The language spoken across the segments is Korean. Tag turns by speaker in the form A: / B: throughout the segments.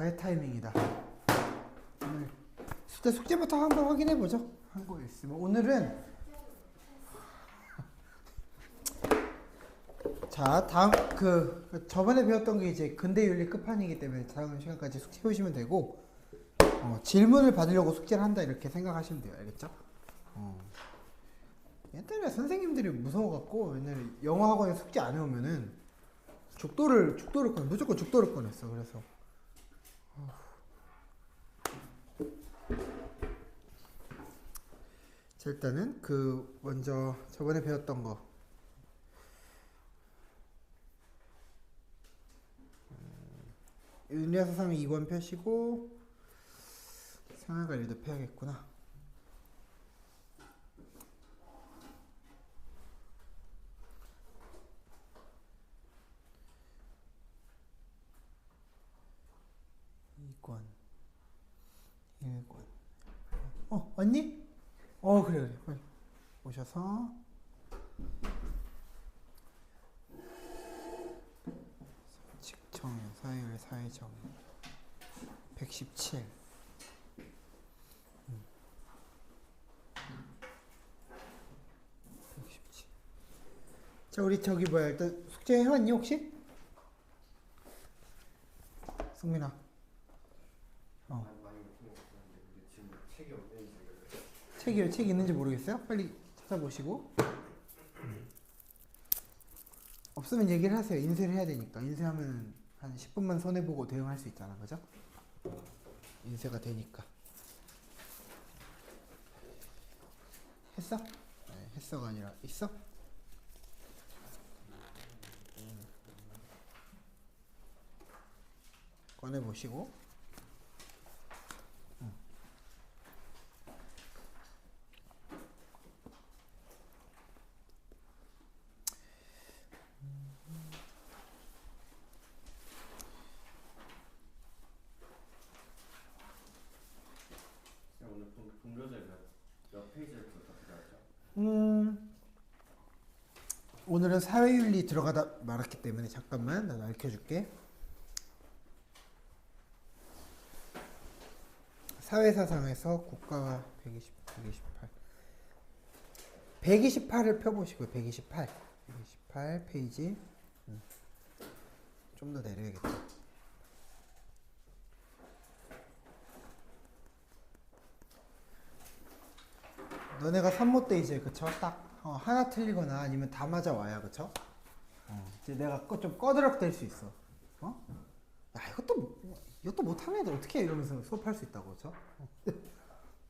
A: 과외 타이밍이다. 오늘 숙제부터 한번 확인해보죠. 한 거 있으면. 오늘은 자, 다음 저번에 배웠던 게 이제 근대윤리 끝판이기 때문에 다음 시간까지 숙제 해오시면 되고, 질문을 받으려고 숙제를 한다 이렇게 생각하시면 돼요. 알겠죠? 옛날에 선생님들이 무서워갖고 옛날에 영어 학원에 숙제 안 해오면은 무조건 죽도를 꺼냈어. 그래서 자, 일단은 먼저 저번에 배웠던 거 윤리사상 2권 펴시고 생활관리도 펴야겠구나. 왔니? 그래. 빨리 오셔서 직청, 사회율, 사회정의 117. 자, 우리 일단 숙제 해왔니 혹시? 승민아. 책이 있는지 모르겠어요? 빨리 찾아보시고. 없으면 얘기를 하세요. 인쇄를 해야 되니까. 인쇄하면 한 10분만 손해보고 대응할 수 있잖아. 그죠? 인쇄가 되니까. 했어? 네, 했어가 아니라 있어? 꺼내보시고. 오늘은 사회윤리 들어가다 말았기 때문에 잠깐만 나도 알려줄게. 사회사상에서 국가와 128을 펴보시고요. 128 페이지. 좀 더 내려야겠다. 너네가 산모 때 이제 그쵸? 딱 하나 틀리거나 아니면 다 맞아 와야 그쵸? 이제 내가 좀 꺼드럭댈 수 있어. 야, 이것도 못하는 애들 어떻게 해? 이러면서 수업할 수 있다고 그쵸?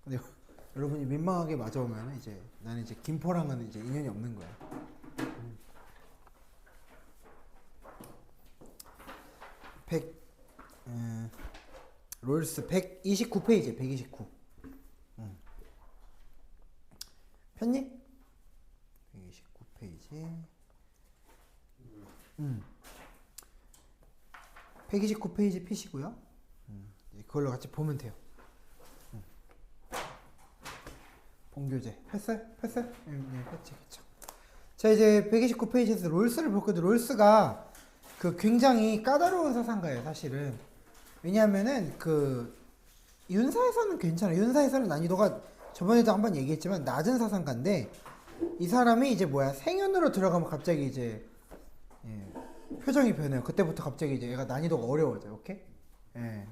A: 근데 여러분이 민망하게 맞아오면 이제 나는 이제 김포랑은 이제 인연이 없는 거야. 롤스 129페이지 129. 폈니? 129페이지. 129페이지 피시고요. 그걸로 같이 보면 돼요. 본교재 했어요? 네, 했지, 그쵸. 자, 이제 129페이지에서 롤스를 볼 건데, 롤스가 굉장히 까다로운 사상가예요, 사실은. 왜냐하면은 윤사에서는 괜찮아요. 윤사에서는 난이도가 저번에도 한번 얘기했지만 낮은 사상가인데, 이 사람이 이제 생윤으로 들어가면 갑자기 이제 표정이 변해요. 그때부터 갑자기 이제 얘가 난이도가 어려워져요. 오케이? 예.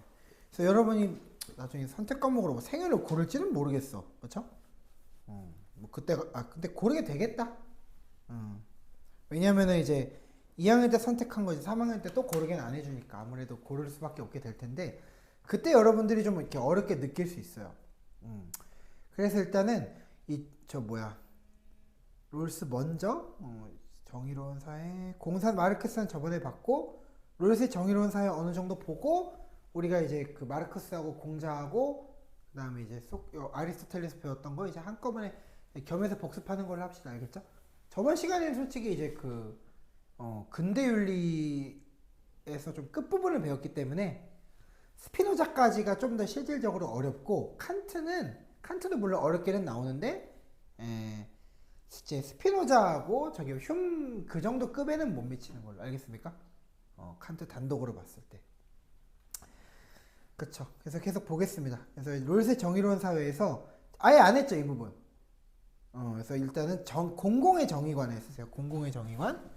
A: 그래서 여러분이 나중에 선택 과목으로 생윤을 고를지는 모르겠어. 그렇죠? 근데 고르게 되겠다. 왜냐면은 이제 2학년 때 선택한 거지 3학년 때 또 고르게는 안 해주니까 아무래도 고를 수밖에 없게 될 텐데, 그때 여러분들이 좀 이렇게 어렵게 느낄 수 있어요. 그래서 일단은 롤스 먼저 정의로운 사회, 공산 마르크스는 저번에 봤고, 롤스의 정의로운 사회 어느 정도 보고, 우리가 이제 마르크스하고 공자하고 그다음에 이제 아리스토텔레스 배웠던 거 이제 한꺼번에 겸해서 복습하는 걸로 합시다. 알겠죠? 저번 시간에는 솔직히 이제 근대윤리에서 좀 끝부분을 배웠기 때문에 스피노자까지가 좀 더 실질적으로 어렵고, 칸트도 물론 어렵게는 나오는데 이제 스피노자하고 흉 그 정도 급에는 못 미치는 걸로. 알겠습니까? 칸트 단독으로 봤을 때. 그쵸. 그래서 계속 보겠습니다. 그래서 롤셋 정의로운 사회에서 아예 안 했죠, 이 부분. 그래서 일단은 공공의 정의관에 쓰세요. 공공의 정의관.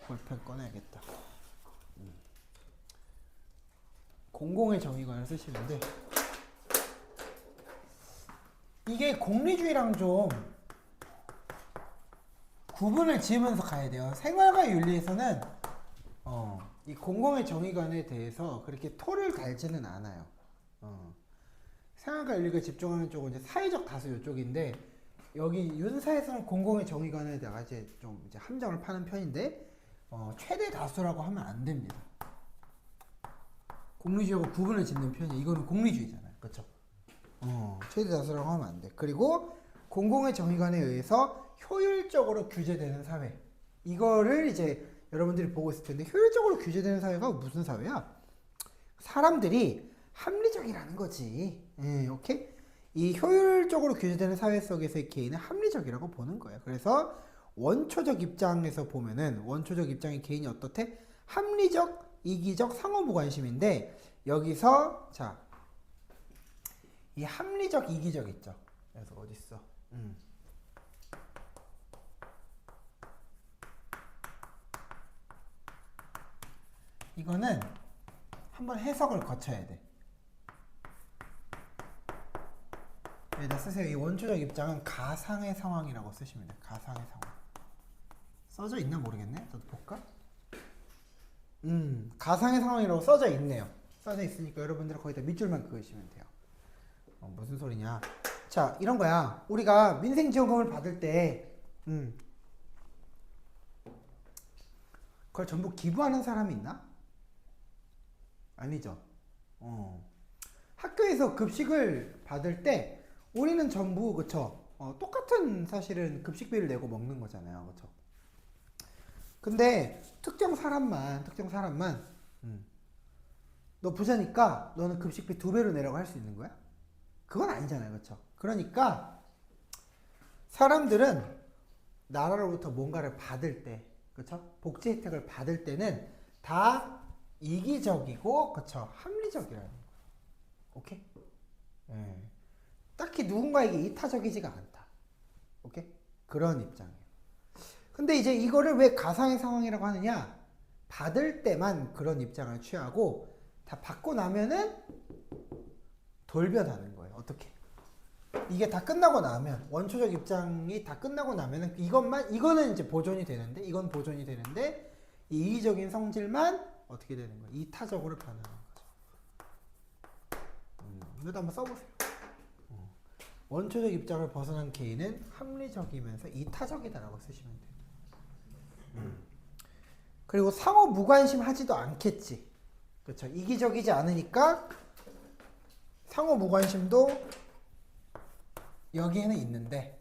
A: 볼펜 꺼내야겠다. 공공의 정의관을 쓰시는데 이게 공리주의랑 좀 구분을 지으면서 가야 돼요. 생활과 윤리에서는 이 공공의 정의관에 대해서 그렇게 토를 달지는 않아요. 생활과 윤리가 집중하는 쪽은 이제 사회적 다수 이쪽인데 여기 윤사에서는 공공의 정의관에다가 이제 좀 이제 함정을 파는 편인데 최대 다수라고 하면 안 됩니다. 공리주의하고 구분을 짓는 편이에요. 이거는 공리주의잖아요. 그렇죠? 최대 다수라고 하면 안 돼. 그리고 공공의 정의관에 의해서 효율적으로 규제되는 사회. 이거를 이제 여러분들이 보고 있을 텐데 효율적으로 규제되는 사회가 무슨 사회야? 사람들이 합리적이라는 거지. 오케이? 이 효율적으로 규제되는 사회 속에서의 개인은 합리적이라고 보는 거예요. 그래서 원초적 입장에서 보면은 원초적 입장의 개인이 어떻대? 합리적, 이기적, 상호무관심인데 여기서 자, 이 합리적, 이기적 있죠. 그래서 어디 있어? 이거는 한번 해석을 거쳐야 돼. 여기다 쓰세요. 이 원초적 입장은 가상의 상황이라고 쓰시면 돼요. 가상의 상황. 써져 있나 모르겠네. 저도 볼까? 가상의 상황이라고 써져 있네요. 써져 있으니까 여러분들은 거기다 밑줄만 그으시면 돼요. 무슨 소리냐? 자, 이런 거야. 우리가 민생지원금을 받을 때, 그걸 전부 기부하는 사람이 있나? 아니죠. 학교에서 급식을 받을 때 우리는 전부 그쵸? 똑같은 사실은 급식비를 내고 먹는 거잖아요. 그쵸? 근데 특정 사람만 너 부자니까 너는 급식비 2배로 내라고 할 수 있는 거야? 그건 아니잖아요. 그쵸? 그러니까 사람들은 나라로부터 뭔가를 받을 때, 그쵸? 복지 혜택을 받을 때는 다 이기적이고, 그쵸? 합리적이라는 거예요. 오케이? 딱히 누군가에게 이타적이지가 않다. 오케이? 그런 입장이에요. 근데 이제 이거를 왜 가상의 상황이라고 하느냐? 받을 때만 그런 입장을 취하고 다 받고 나면은 돌변하는 거예요. 어떻게? 이게 다 끝나고 나면 원초적 입장이 다 끝나고 나면은 이거는 이제 보존이 되는데 이건 보존이 되는데 이 이기적인 성질만 어떻게 되는 거예요? 이타적으로 변하는 거죠. 이것도 한번 써보세요. 원초적 입장을 벗어난 개인은 합리적이면서 이타적이다라고 쓰시면 돼요. 그리고 상호 무관심 하지도 않겠지. 그렇죠. 이기적이지 않으니까 상호 무관심도 여기에는 있는데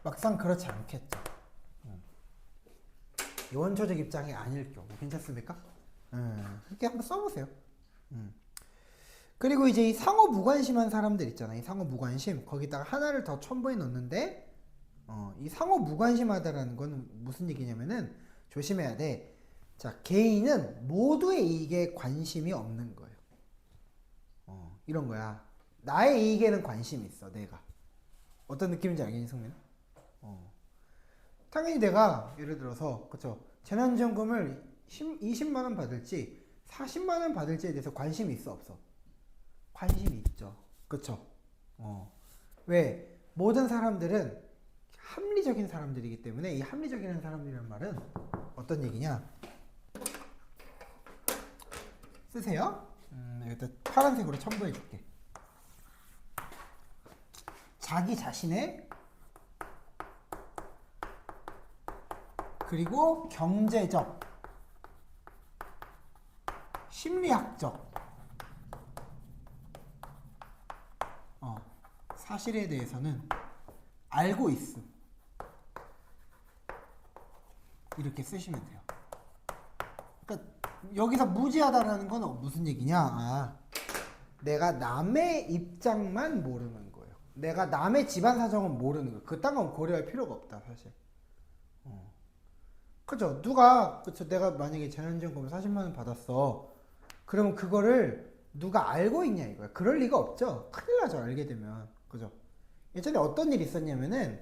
A: 막상 그렇지 않겠죠. 원초적 입장이 아닐 경우 괜찮습니까? 이렇게 한번 써보세요. 그리고 이제 이 상호 무관심한 사람들 있잖아요. 이 상호 무관심 거기다가 하나를 더 첨부해 놓는데 이 상호 무관심하다라는 건 무슨 얘기냐면은 조심해야 돼. 자, 개인은 모두의 이익에 관심이 없는 거예요. 이런 거야. 나의 이익에는 관심이 있어. 내가 어떤 느낌인지 알겠니, 승민? 당연히 내가 예를 들어서 그쵸 재난지원금을 20만 원 받을지 40만 원 받을지에 대해서 관심이 있어 없어? 관심이 있죠. 그쵸? 왜? 모든 사람들은 합리적인 사람들이기 때문에 이 합리적인 사람들이란 말은 어떤 얘기냐? 쓰세요. 여기다 파란색으로 첨부해 줄게. 자기 자신의 그리고 경제적, 심리학적 사실에 대해서는 알고 있음. 이렇게 쓰시면 돼요. 그러니까 여기서 무지하다라는 건 무슨 얘기냐? 내가 남의 입장만 모르는 거예요. 내가 남의 집안 사정은 모르는 거예요. 그딴 건 고려할 필요가 없다, 사실. 그죠? 누가, 그쵸? 내가 만약에 재난지원금 40만 원 받았어. 그러면 그거를 누가 알고 있냐 이거야. 그럴 리가 없죠. 큰일 나죠. 알게 되면. 그죠? 예전에 어떤 일이 있었냐면은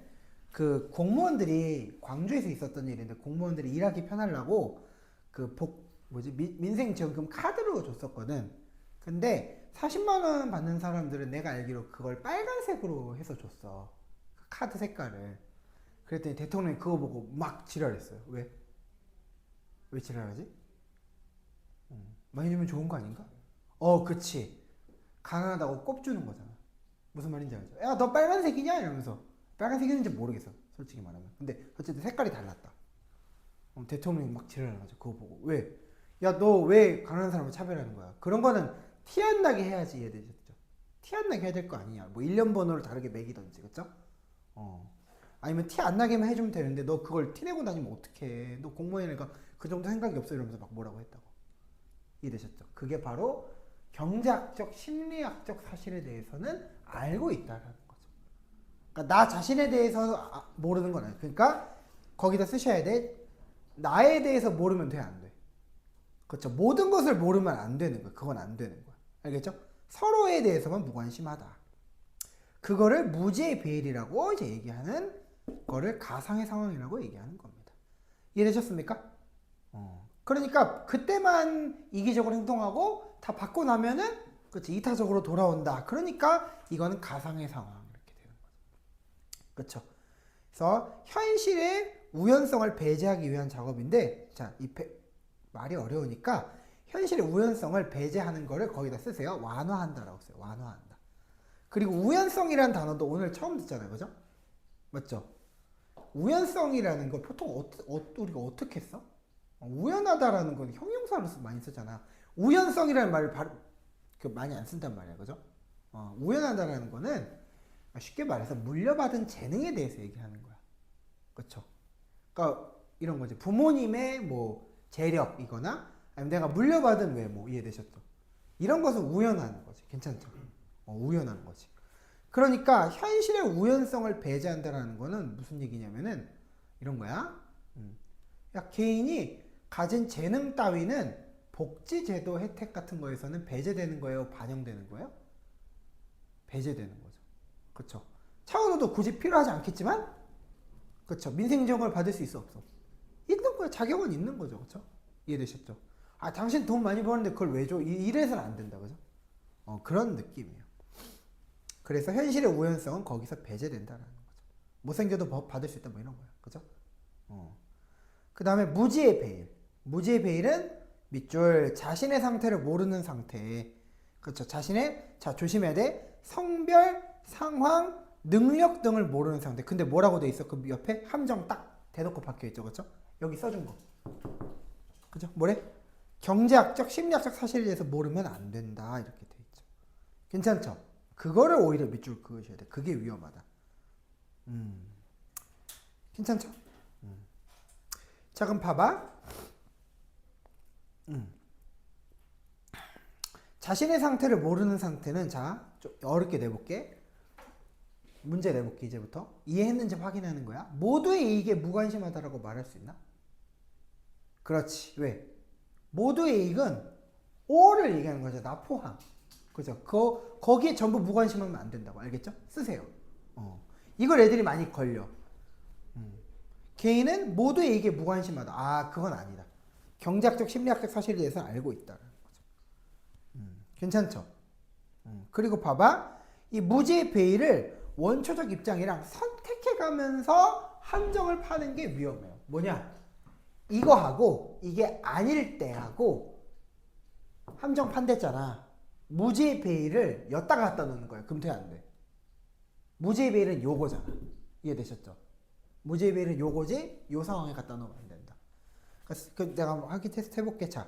A: 그 공무원들이 광주에서 있었던 일인데 공무원들이 일하기 편하려고 그 민생지원금 카드로 줬었거든. 근데 40만 원 받는 사람들은 내가 알기로 그걸 빨간색으로 해서 줬어. 그 카드 색깔을. 그랬더니 대통령이 그거 보고 막 지랄했어요. 왜? 왜 지랄하지? 많이 주면 좋은 거 아닌가? 그치. 가난하다고 꼽주는 거잖아. 무슨 말인지 알죠? 야, 너 빨간색이냐? 이러면서. 빨간색인지 모르겠어. 솔직히 말하면. 근데 어쨌든 색깔이 달랐다. 대통령이 막 지랄하는 거죠. 그거 보고. 왜? 야, 너 왜 가난한 사람을 차별하는 거야? 그런 거는 티 안 나게 해야지 이해되셨죠? 티 안 나게 해야 될 거 아니냐. 뭐 1년 번호를 다르게 매기던지. 그쵸? 아니면 티 안 나게만 해주면 되는데 너 그걸 티 내고 다니면 어떡해. 너 공무원이니까 그 정도 생각이 없어. 이러면서 막 뭐라고 했다고. 이해되셨죠? 그게 바로 경제학적, 심리학적 사실에 대해서는 알고 있다라는 거죠. 그러니까 나 자신에 대해서 모르는 건 아니에요. 그러니까 거기다 쓰셔야 돼. 나에 대해서 모르면 돼, 안 돼? 그렇죠. 모든 것을 모르면 안 되는 거야. 그건 안 되는 거야. 알겠죠? 서로에 대해서만 무관심하다. 그거를 무지의 배일이라고 이제 얘기하는 거를 가상의 상황이라고 얘기하는 겁니다. 이해되셨습니까? 그러니까 그때만 이기적으로 행동하고 다 받고 나면은 그치 이타적으로 돌아온다. 그러니까 이거는 가상의 상황 이렇게 되는 거죠. 그렇죠. 그래서 현실의 우연성을 배제하기 위한 작업인데 자, 말이 어려우니까 현실의 우연성을 배제하는 거를 거기다 쓰세요. 완화한다라고 써요. 완화한다. 그리고 우연성이라는 단어도 오늘 처음 듣잖아요. 그죠? 맞죠? 우연성이라는 거 보통 우리가 어떻게 써? 우연하다라는 건 형용사로 많이 쓰잖아. 우연성이라는 말을 많이 안 쓴단 말이야. 그죠? 우연하다라는 거는 쉽게 말해서 물려받은 재능에 대해서 얘기하는 거야. 그쵸? 그러니까 이런 거지. 부모님의 뭐 재력이거나 아니면 내가 물려받은 외모 이해되셨죠? 이런 것은 우연한 거지. 괜찮죠? 우연한 거지. 그러니까 현실의 우연성을 배제한다라는 거는 무슨 얘기냐면은 이런 거야. 야, 개인이 가진 재능 따위는 복지제도 혜택 같은 거에서는 배제되는 거예요? 반영되는 거예요? 배제되는 거죠. 그쵸? 차은우도 굳이 필요하지 않겠지만, 그쵸? 민생지원금을 받을 수 있어, 없어? 있는 거야. 자격은 있는 거죠. 그쵸? 이해되셨죠? 아, 당신 돈 많이 버는데 그걸 왜 줘? 이래서는 안 된다. 그죠? 그런 느낌이에요. 그래서 현실의 우연성은 거기서 배제된다라는 거죠. 못생겨도 받을 수 있다, 뭐 이런 거야. 그죠? 그 다음에 무지의 배일. 무지의 배일은 밑줄 자신의 상태를 모르는 상태. 그렇죠. 자, 조심해야 돼. 성별, 상황, 능력 등을 모르는 상태. 근데 뭐라고 돼 있어? 그 옆에 함정 딱 대놓고 박혀 있죠. 그렇죠? 여기 써준 거. 그죠? 뭐래? 경제학적, 심리학적 사실에 대해서 모르면 안 된다. 이렇게 돼 있죠. 괜찮죠? 그거를 오히려 밑줄 그으셔야 돼. 그게 위험하다. 괜찮죠? 자, 그럼 봐봐. 자신의 상태를 모르는 상태는 자, 좀 어렵게 내볼게. 문제 내볼게, 이제부터. 이해했는지 확인하는 거야. 모두의 이익에 무관심하다라고 말할 수 있나? 그렇지. 왜? 모두의 이익은 all을 얘기하는 거죠. 나 포함. 그죠? 거기에 전부 무관심하면 안 된다고. 알겠죠? 쓰세요. 이걸 애들이 많이 걸려. 개인은 모두의 이익에 무관심하다. 아, 그건 아니다. 경제학적, 심리학적 사실에 대해서 알고 있다는 거죠. 괜찮죠? 그리고 봐봐. 이 무지의 배일을 원초적 입장이랑 선택해가면서 함정을 파는 게 위험해요. 뭐냐? 이거하고 이게 아닐 때하고 함정 판댔잖아. 무지의 배일을 였다가 갖다 놓는 거야. 그럼 돼, 안 돼? 무지의 배일은 요거잖아. 이해되셨죠? 무지의 배일은 요거지 요 상황에 갖다 놓으면 안 된다. 그 내가 한번 확인 테스트 해볼게. 자,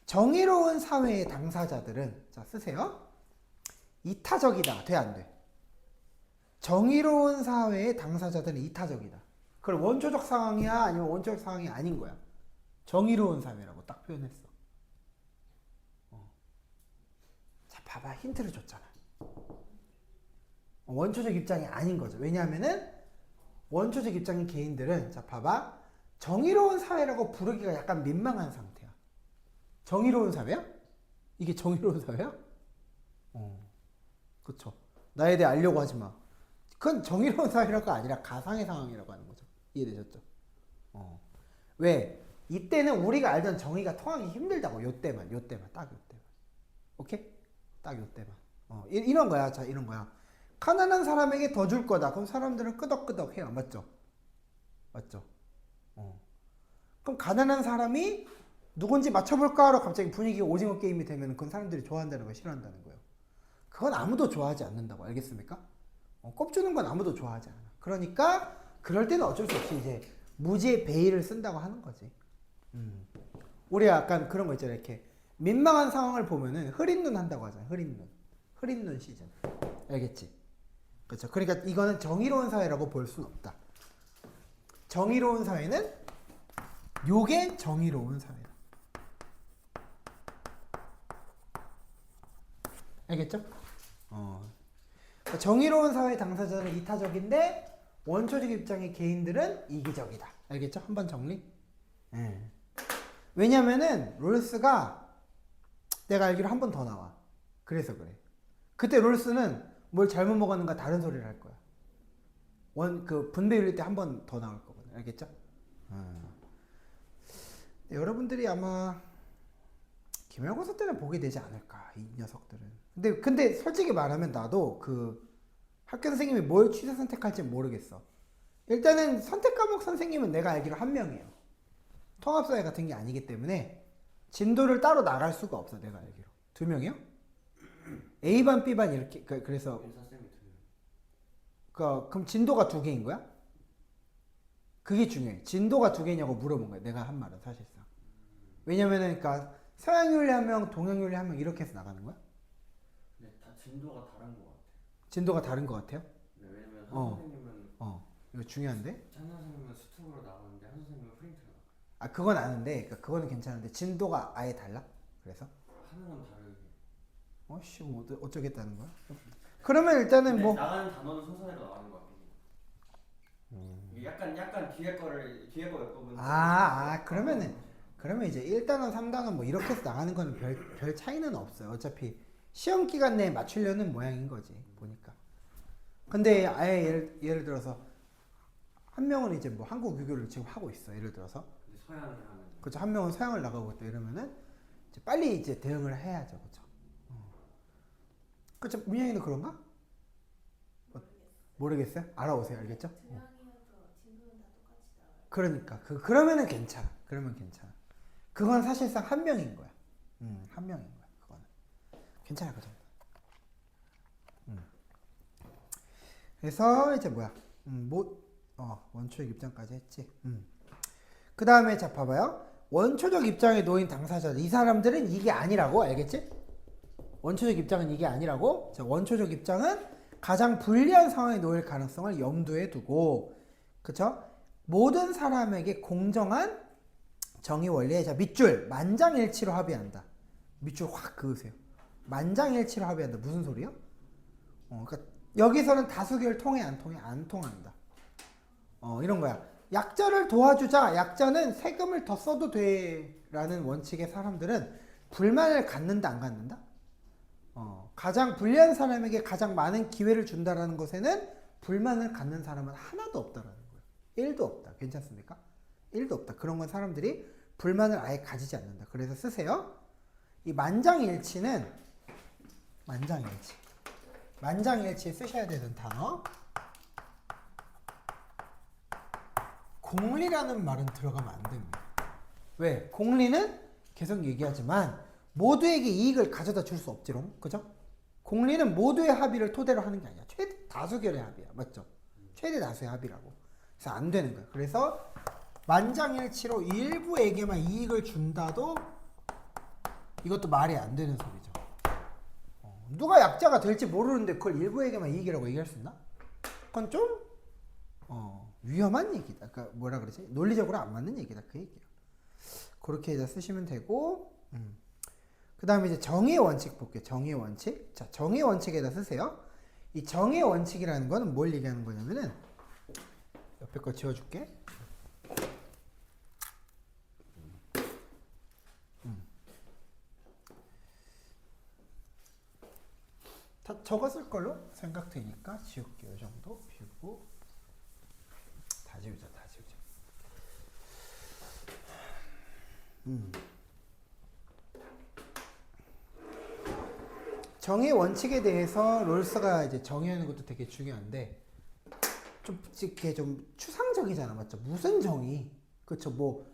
A: 정의로운 사회의 당사자들은 자 쓰세요. 이타적이다. 돼, 안 돼? 정의로운 사회의 당사자들은 이타적이다. 그걸 원초적 상황이야 아니면 원초적 상황이 아닌 거야. 정의로운 사회라고 딱 표현했어. 자, 봐봐. 힌트를 줬잖아. 원초적 입장이 아닌 거죠. 왜냐하면은 원초적 입장인 개인들은 자 봐봐. 정의로운 사회라고 부르기가 약간 민망한 상태야. 정의로운 사회야? 이게 정의로운 사회야? 그쵸. 나에 대해 알려고 하지 마. 그건 정의로운 사회라가 아니라 가상의 상황이라고 하는 거죠. 이해되셨죠? 왜? 이때는 우리가 알던 정의가 통하기 힘들다고. 요때만, 딱 요때만. 오케이? 딱 요때만. 이런 거야. 자, 이런 거야. 가난한 사람에게 더 줄 거다. 그럼 사람들은 끄덕끄덕 해요. 맞죠? 맞죠? 그럼 가난한 사람이 누군지 맞춰볼까 하러 갑자기 분위기가 오징어 게임이 되면 그건 사람들이 좋아한다는 거야, 싫어한다는 거예요. 그건 아무도 좋아하지 않는다고. 알겠습니까? 꼽주는 건 아무도 좋아하지 않아. 그러니까 그럴 때는 어쩔 수 없이 이제 무지의 베일을 쓴다고 하는 거지. 우리 약간 그런 거 있잖아요. 이렇게 민망한 상황을 보면은 흐린 눈 한다고 하잖아요. 흐린 눈 시즌. 알겠지? 그렇죠. 그러니까 이거는 정의로운 사회라고 볼 수는 없다. 정의로운 사회는 요게 정의로운 사회다. 알겠죠? 그러니까 정의로운 사회 당사자는 이타적인데 원초적 입장의 개인들은 이기적이다. 알겠죠? 한번 정리? 왜냐면은 롤스가 내가 알기로 한 번 더 나와. 그래서 그래. 그때 롤스는 뭘 잘못 먹었는가 다른 소리를 할 거야. 그 분배율리 때 한 번 더 나올 거거든. 알겠죠? 여러분들이 아마 기말고사 때는 보게 되지 않을까, 이 녀석들은. 근데 솔직히 말하면 나도 그 학교 선생님이 뭘 취사 선택할지 모르겠어. 일단은 선택 과목 선생님은 내가 알기로 한 명이에요. 통합사회 같은 게 아니기 때문에 진도를 따로 나갈 수가 없어. 내가 알기로. 2명이요? A반, B반 이렇게. 그래서 그럼 진도가 2개인 거야? 그게 중요해. 진도가 2개냐고 물어본 거야. 내가 한 말은 사실상. 왜냐면은 그러니까 서양윤리 한 명, 동양윤리 한 명 이렇게 해서 나가는 거야?
B: 네, 다 진도가 다른 것 같아요.
A: 진도가 다른 것 같아요?
B: 네, 왜냐면 한 선생님은
A: 이거 중요한데?
B: 한 선생님은 수특으로 나가는데 한 선생님은 프린트로 나가요.
A: 아, 그건 아는데, 그러니까 그거는 괜찮은데 진도가 아예 달라? 그래서?
B: 하는 건 다르게.
A: 씨, 뭐 어쩌겠다는 거야? 그러면 일단은 뭐
B: 나가는 단어는 순서대로 나가는 것 같긴 해요. 이게 약간 뒤에 거 몇 부분.
A: 그러면 이제 1단원, 3단원 뭐 이렇게 해서 나가는 거는 별 차이는 없어요. 어차피 시험 기간 내에 맞추려는 모양인 거지, 보니까. 근데 아예 예를 들어서 한 명은 이제 뭐 한국 유교를 지금 하고 있어. 예를 들어서.
B: 근데 서양을 하는.
A: 그렇죠. 한 명은 서양을 나가고 있다 이러면은 이제 빨리 이제 대응을 해야죠. 그렇죠. 그렇죠. 민영이는 그런가? 모르겠어요? 알아오세요. 알겠죠? 그러니까 그러면은 괜찮아. 그러면 괜찮아. 그건 사실상 한 명인 거야. 한 명인 거야. 그거는 괜찮아. 그 정도. 그래서 이제 뭐야? 원초적 입장까지 했지. 그 다음에 자 봐봐요. 원초적 입장에 놓인 당사자들, 이 사람들은 이게 아니라고. 알겠지? 원초적 입장은 이게 아니라고. 자, 원초적 입장은 가장 불리한 상황에 놓일 가능성을 염두에 두고, 그쵸? 모든 사람에게 공정한 정의 원리에, 자, 밑줄 만장일치로 합의한다. 밑줄 확 그으세요. 만장일치로 합의한다. 무슨 소리요? 그러니까 여기서는 다수결 통해 안 통해? 안 통한다. 이런 거야. 약자를 도와주자. 약자는 세금을 더 써도 돼라는 원칙의 사람들은 불만을 갖는다, 안 갖는다? 가장 불리한 사람에게 가장 많은 기회를 준다라는 것에는 불만을 갖는 사람은 하나도 없다라는 거예요. 1도 없다. 괜찮습니까? 1도 없다. 그런 건 사람들이 불만을 아예 가지지 않는다. 그래서 쓰세요. 이 만장일치는 만장일치 쓰셔야 되는 단어. 공리라는 말은 들어가면 안 됩니다. 왜? 공리는 계속 얘기하지만 모두에게 이익을 가져다 줄 수 없지롱. 그죠? 공리는 모두의 합의를 토대로 하는 게 아니야. 최대 다수결의 합의야. 맞죠? 최대 다수의 합의라고. 그래서 안 되는 거야. 그래서 만장일치로 일부에게만 이익을 준다도 이것도 말이 안 되는 소리죠. 누가 약자가 될지 모르는데 그걸 일부에게만 이익이라고 얘기할 수 있나? 그건 좀 위험한 얘기다. 그러니까 뭐라 그러지? 논리적으로 안 맞는 얘기다. 그 얘기야. 그렇게 이제 쓰시면 되고, 그 다음에 이제 정의 원칙 볼게요. 정의 원칙. 자, 정의 원칙에다 쓰세요. 이 정의 원칙이라는 거는 뭘 얘기하는 거냐면은, 옆에 거 지워줄게. 적었을 걸로 생각되니까 지울게요. 이 정도 비우고 다 지우자. 정의 원칙에 대해서 롤스가 이제 정의하는 것도 되게 중요한데 좀 이렇게 좀 추상적이잖아, 맞죠? 무슨 정의? 그렇죠? 뭐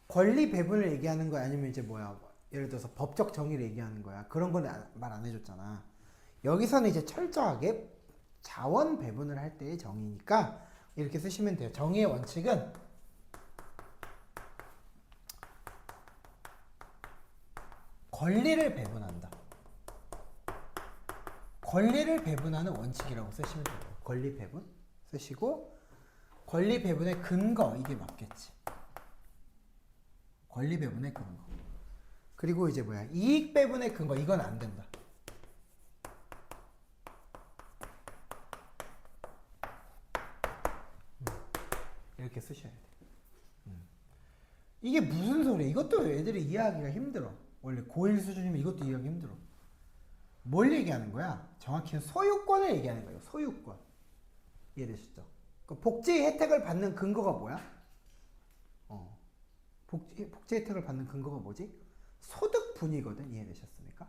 A: 권리 배분을 얘기하는 거야, 아니면 이제 뭐야? 예를 들어서 법적 정의를 얘기하는 거야. 그런 건 말 안 해줬잖아. 여기서는 이제 철저하게 자원 배분을 할 때의 정의니까 이렇게 쓰시면 돼요. 정의의 원칙은 권리를 배분한다. 권리를 배분하는 원칙이라고 쓰시면 돼요. 권리 배분 쓰시고 권리 배분의 근거 이게 맞겠지. 권리 배분의 근거. 그리고 이제 뭐야? 이익 배분의 근거 이건 안 된다. 이렇게 쓰셔야 돼. 이게 무슨 소리야? 이것도 애들이 이해하기가 힘들어. 원래 고1 수준이면 이것도 이해하기 힘들어. 뭘 얘기하는 거야? 정확히는 소유권을 얘기하는 거예요. 소유권. 이해되시죠? 그 복지 혜택을 받는 근거가 뭐야? 복지 혜택을 받는 근거가 뭐지? 소득분위거든. 이해되셨습니까?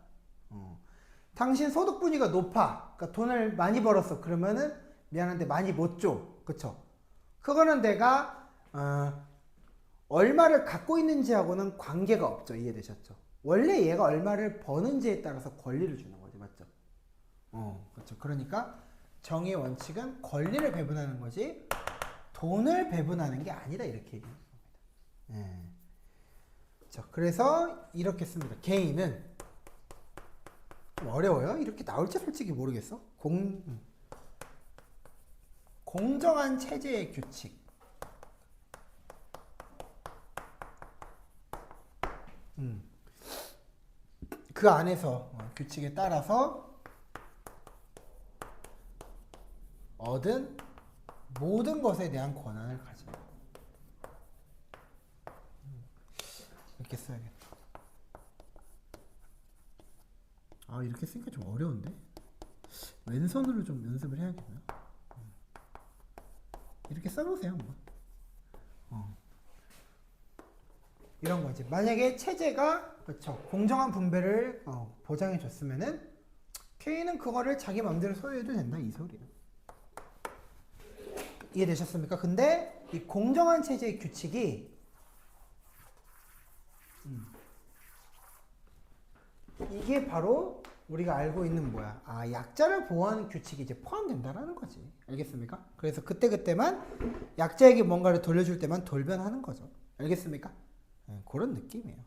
A: 당신 소득분위가 높아. 그러니까 돈을 많이 벌었어. 그러면은 미안한데 많이 못 줘. 그쵸? 그거는 내가 얼마를 갖고 있는지하고는 관계가 없죠. 이해되셨죠? 원래 얘가 얼마를 버는지에 따라서 권리를 주는 거지. 맞죠? 그렇죠. 그러니까 정의의 원칙은 권리를 배분하는 거지 돈을 배분하는 게 아니다. 이렇게 얘기하는 겁니다. 예. 자, 그래서 이렇게 씁니다. 개인은 좀 어려워요? 이렇게 나올지 솔직히 모르겠어. 공정한 체제의 규칙. 그 안에서 규칙에 따라서 얻은 모든 것에 대한 권한을 가진다. 이렇게 써야겠다. 아, 이렇게 쓰니까 좀 어려운데? 왼손으로 좀 연습을 해야겠나? 이렇게 써보세요, 한번. 이런 거지. 만약에 체제가 그렇죠. 공정한 분배를 보장해 줬으면은 K는 그거를 자기 마음대로 소유해도 된다 이 소리야. 이해되셨습니까? 근데 이 공정한 체제의 규칙이 이게 바로 우리가 알고 있는 뭐야? 아, 약자를 보호하는 규칙이 이제 포함된다라는 거지. 알겠습니까? 그래서 그때그때만 약자에게 뭔가를 돌려줄 때만 돌변하는 거죠. 알겠습니까? 그런 느낌이에요.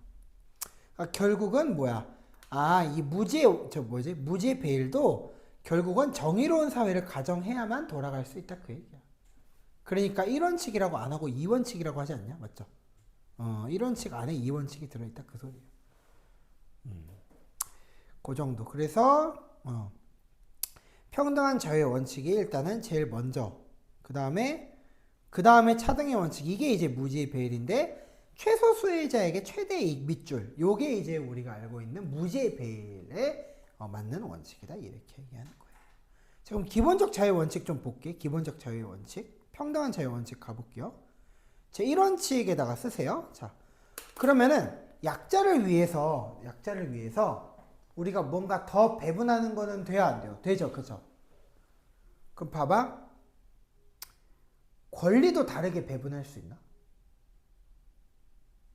A: 그러니까 결국은 뭐야? 아, 이 무지의 베일도 결국은 정의로운 사회를 가정해야만 돌아갈 수 있다 그 얘기야. 그러니까 1원칙이라고 안 하고 2원칙이라고 하지 않냐? 맞죠? 1원칙 안에 2원칙이 들어있다 그 소리야. 그 정도. 그래서 평등한 자유의 원칙이 일단은 제일 먼저. 그 다음에 차등의 원칙. 이게 이제 무지의 베일인데 최소 수혜자에게 최대 이익 밑줄. 요게 이제 우리가 알고 있는 무지의 베일에 맞는 원칙이다. 이렇게 얘기하는 거예요. 자, 그럼 기본적 자유의 원칙 좀 볼게. 기본적 자유의 원칙. 평등한 자유의 원칙 가볼게요. 자, 1원칙에다가 쓰세요. 자, 그러면은 약자를 위해서 우리가 뭔가 더 배분하는 거는 돼야 안 돼요? 되죠. 그죠? 그럼 봐봐. 권리도 다르게 배분할 수 있나?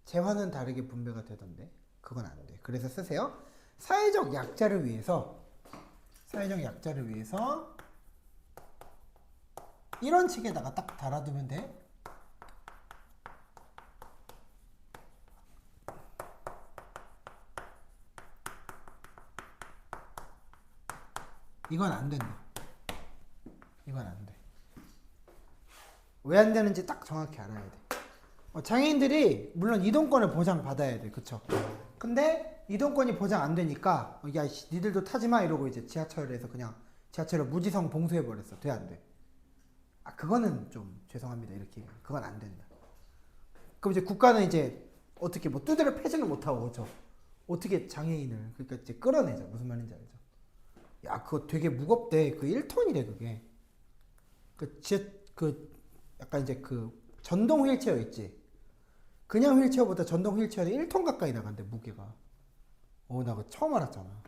A: 재화는 다르게 분배가 되던데 그건 안 돼. 그래서 쓰세요. 사회적 약자를 위해서 1원칙에다가 딱 달아두면 돼. 이건 안 된다. 이건 안 돼. 왜 안 되는지 딱 정확히 알아야 돼. 장애인들이 물론 이동권을 보장받아야 돼. 그쵸? 근데 이동권이 보장 안 되니까 야, 니들도 타지마 이러고 이제 지하철에서 그냥 지하철을 무지성 봉쇄해버렸어. 돼, 안 돼? 아, 그거는 좀 죄송합니다. 이렇게. 그건 안 된다. 그럼 이제 국가는 이제 어떻게 뭐 두드려 패지는 못하고, 그쵸? 어떻게 장애인을, 그러니까 이제 끌어내죠. 무슨 말인지 알죠? 야, 그거 되게 무겁대. 그 1톤이래, 그게. 그 약간 이제 그 전동 휠체어 있지. 그냥 휠체어보다 전동 휠체어는 1톤 가까이 나간대, 무게가. 나 그거 처음 알았잖아.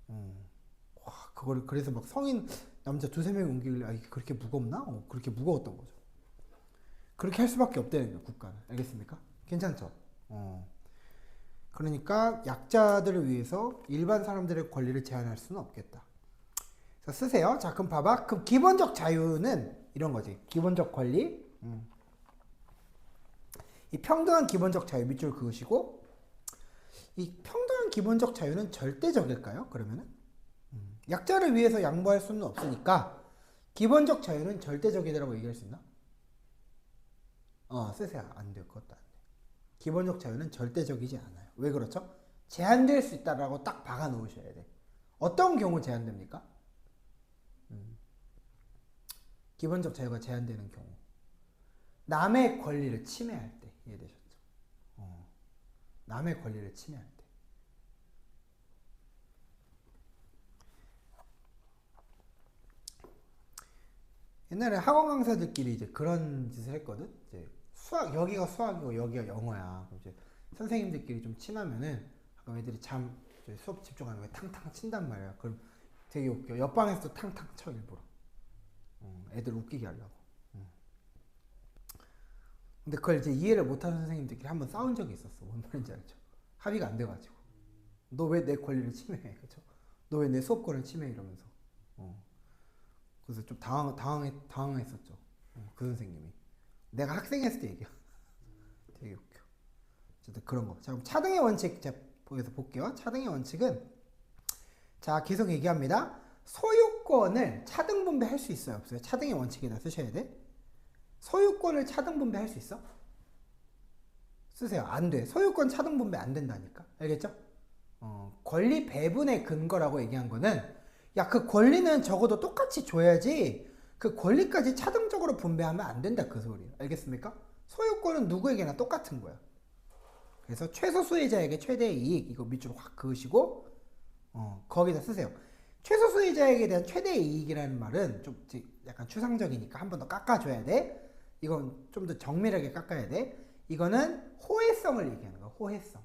A: 와, 그거를 그래서 막 성인 남자 두세 명이 옮기길래 아, 이게 그렇게 무겁나? 그렇게 무거웠던 거죠. 그렇게 할 수밖에 없다는 거야, 국가는. 알겠습니까? 괜찮죠? 그러니까 약자들을 위해서 일반 사람들의 권리를 제한할 수는 없겠다. 그래서 쓰세요. 자, 그럼 봐봐. 그럼 기본적 자유는 이런 거지. 기본적 권리. 이 평등한 기본적 자유 밑줄 그으시고, 이 평등한 기본적 자유는 절대적일까요? 그러면은 약자를 위해서 양보할 수는 없으니까 기본적 자유는 절대적이라고 얘기할 수 있나? 쓰세요. 안 돼요. 그것도 안 돼. 기본적 자유는 절대적이지 않아요. 왜 그렇죠? 제한될 수 있다라고 딱 박아 놓으셔야 돼. 어떤 경우 제한됩니까? 기본적 자유가 제한되는 경우. 남의 권리를 침해할 때. 이해되셨죠? 남의 권리를 침해할 때. 옛날에 학원 강사들끼리 이제 그런 짓을 했거든. 이제 여기가 수학이고 여기가 영어야. 그럼 이제 선생님들끼리 좀 친하면은 그럼 애들이 수업 집중하는 거에 탕탕 친단 말이야. 그럼 되게 웃겨. 옆방에서도 탕탕 쳐 일부러. 애들 웃기게 하려고. 근데 그걸 이제 이해를 못하는 선생님들끼리 한번 싸운 적이 있었어. 뭔 말인지 알죠? 합의가 안 돼가지고. 너 왜 내 권리를 침해해? 그쵸? 너 왜 내 수업권을 침해해? 이러면서. 그래서 좀 당황했었죠. 그 선생님이. 내가 학생했을 때 얘기야. 되게 웃겨. 어쨌든 그런 거. 자, 그럼 차등의 원칙, 자, 여기서 볼게요. 차등의 원칙은, 자, 계속 얘기합니다. 소유권을 차등 분배할 수 있어요? 없어요? 차등의 원칙에다 쓰셔야 돼. 소유권을 차등 분배할 수 있어? 쓰세요. 안 돼. 소유권 차등 분배 안 된다니까. 알겠죠? 권리 배분의 근거라고 얘기한 거는, 야, 그 권리는 적어도 똑같이 줘야지 그 권리까지 차등적으로 분배하면 안 된다, 그 소리예요. 알겠습니까? 소유권은 누구에게나 똑같은 거야. 그래서 최소 수혜자에게 최대의 이익, 이거 밑줄 확 그으시고 거기다 쓰세요. 최소 수혜자에게 대한 최대의 이익이라는 말은 좀 약간 추상적이니까 한 번 더 깎아줘야 돼. 이건 좀 더 정밀하게 깎아야 돼. 이거는 호혜성을 얘기하는 거야. 호혜성.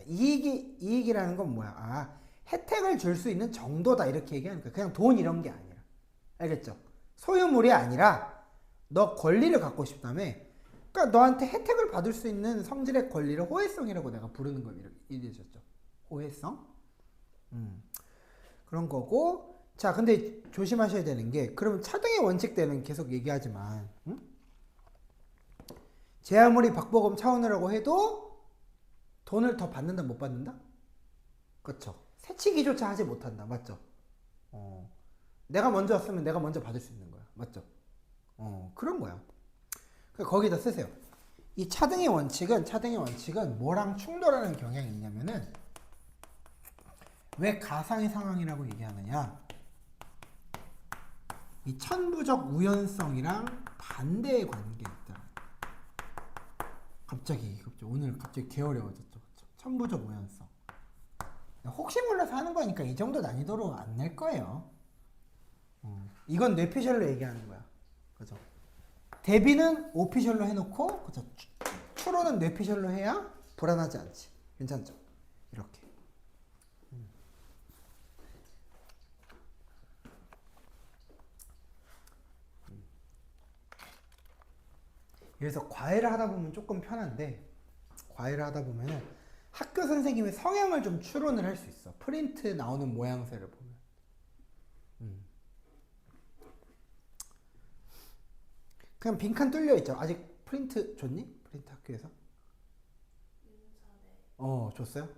A: 이익이라는 건 뭐야? 아, 혜택을 줄 수 있는 정도다, 이렇게 얘기하는 거야. 그냥 돈 이런 게 아니라. 알겠죠? 소유물이 아니라 너 권리를 갖고 싶다며. 그러니까 너한테 혜택을 받을 수 있는 성질의 권리를 호혜성이라고 내가 부르는 거 이해되셨죠? 호혜성? 그런 거고. 자, 근데 조심하셔야 되는 게, 그러면 차등의 원칙 때는 계속 얘기하지만, 제 아무리 박보검 차원이라고 해도 돈을 더 받는다, 못 받는다? 그렇죠. 새치기조차 하지 못한다. 맞죠? 내가 먼저 왔으면 내가 먼저 받을 수 있는 거야. 맞죠? 그런 거야. 거기다 쓰세요. 이 차등의 원칙은 뭐랑 충돌하는 경향이 있냐면은, 왜 가상의 상황이라고 얘기하느냐? 이 천부적 우연성이랑 반대의 관계에 있다. 오늘 갑자기 개 어려워졌죠. 천부적 우연성. 혹시 몰라서 하는 거니까 이 정도 난이도로 안 낼 거예요. 이건 뇌피셜로 얘기하는 거야. 그죠? 대비는 오피셜로 해놓고, 그죠? 추론은 뇌피셜로 해야 불안하지 않지. 괜찮죠? 이렇게. 그래서 과외를 하다 보면 조금 편한데, 과외를 하다 보면은 학교 선생님의 성향을 좀 추론을 할 수 있어. 프린트 나오는 모양새를 보면. 그냥 빈칸 뚫려 있죠. 아직 프린트 줬니? 프린트 학교에서? 줬어요?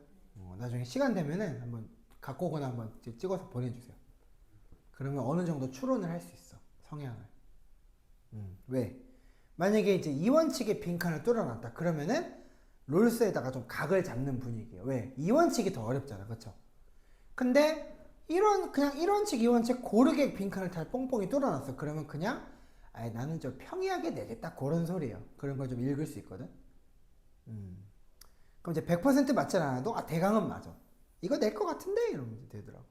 A: 나중에 시간 되면은 한번 갖고 오거나 한번 찍어서 보내주세요. 그러면 어느 정도 추론을 할 수 있어. 성향을. 왜? 만약에 이제 이원칙의 빈칸을 뚫어놨다. 그러면은 롤스에다가 좀 각을 잡는 분위기예요. 왜? 이원칙이 더 어렵잖아. 그쵸? 근데 그냥 1원칙, 2원칙 고르게 빈칸을 다 뽕뽕이 뚫어놨어. 그러면 그냥 나는 좀 평이하게 내겠다. 그런 소리예요. 그런 걸 좀 읽을 수 있거든. 그럼 이제 100% 맞지 않아도 대강은 맞아. 이거 낼 것 같은데 이러면 되더라고.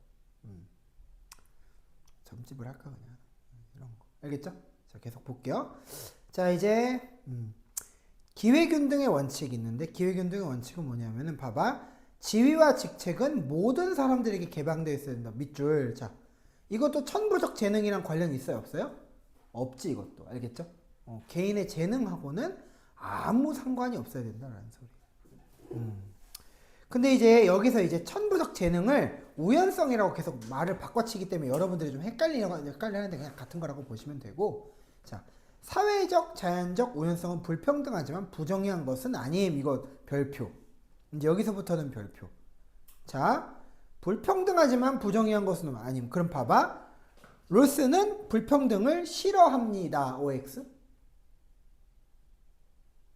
A: 점집을 할까 그냥 이런 거 알겠죠? 자 계속 볼게요. 자 이제 기회균등의 원칙이 있는데 기회균등의 원칙은 뭐냐면은 봐봐 지위와 직책은 모든 사람들에게 개방되어 있어야 된다. 밑줄. 자 이것도 천부적 재능이랑 관련이 있어요 없어요? 없지 이것도 알겠죠? 개인의 재능하고는 아무 상관이 없어야 된다라는 소리. 근데 이제 여기서 이제 천부적 재능을 우연성이라고 계속 말을 바꿔치기 때문에 여러분들이 좀 헷갈리는데 그냥 같은 거라고 보시면 되고 자 사회적 자연적 우연성은 불평등하지만 부정의한 것은 아님. 이거 별표. 이제 여기서부터는 별표. 자 불평등하지만 부정의한 것은 아님. 그럼 봐봐 롤스는 불평등을 싫어합니다. OX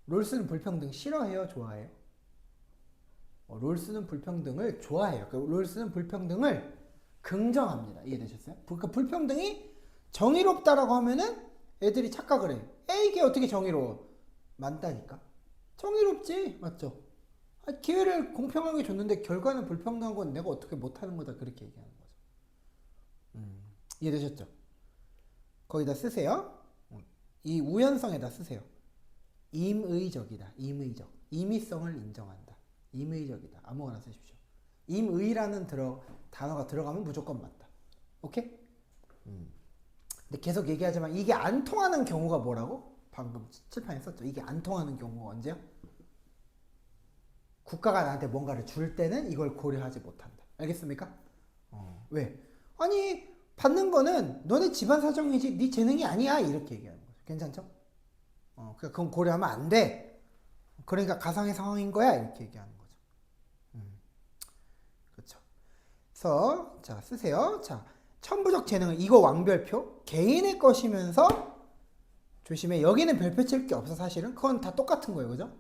A: 롤스는 불평등 싫어해요? 좋아해요? 롤스는 불평등을 좋아해요. 그러니까 롤스는 불평등을 긍정합니다. 이해되셨어요? 그러니까 불평등이 정의롭다라고 하면은 애들이 착각을 해. 이게 어떻게 정의로워? 맞다니까. 정의롭지. 맞죠? 기회를 공평하게 줬는데 결과는 불평등한 건 내가 어떻게 못하는 거다. 그렇게 얘기하는 거죠. 이해되셨죠? 거기다 쓰세요. 이 우연성에다 쓰세요. 임의적이다. 임의적. 임의성을 인정한다. 임의적이다. 아무거나 쓰십시오. 임의라는 단어가 들어가면 무조건 맞다. 오케이? 근데 계속 얘기하지만 이게 안 통하는 경우가 뭐라고? 방금 칠판에 썼죠. 이게 안 통하는 경우가 언제야? 국가가 나한테 뭔가를 줄 때는 이걸 고려하지 못한다. 알겠습니까? 왜? 아니 받는 거는 너네 집안 사정이지 네 재능이 아니야. 이렇게 얘기하는 거죠. 괜찮죠? 그러니까 그건 고려하면 안 돼. 그러니까 가상의 상황인 거야. 이렇게 얘기하는 거죠. 그렇죠. 그래서 자 쓰세요. 자 천부적 재능은 이거 왕별표 개인의 것이면서 조심해. 여기는 별표 칠 게 없어 사실은. 그건 다 똑같은 거예요. 그죠?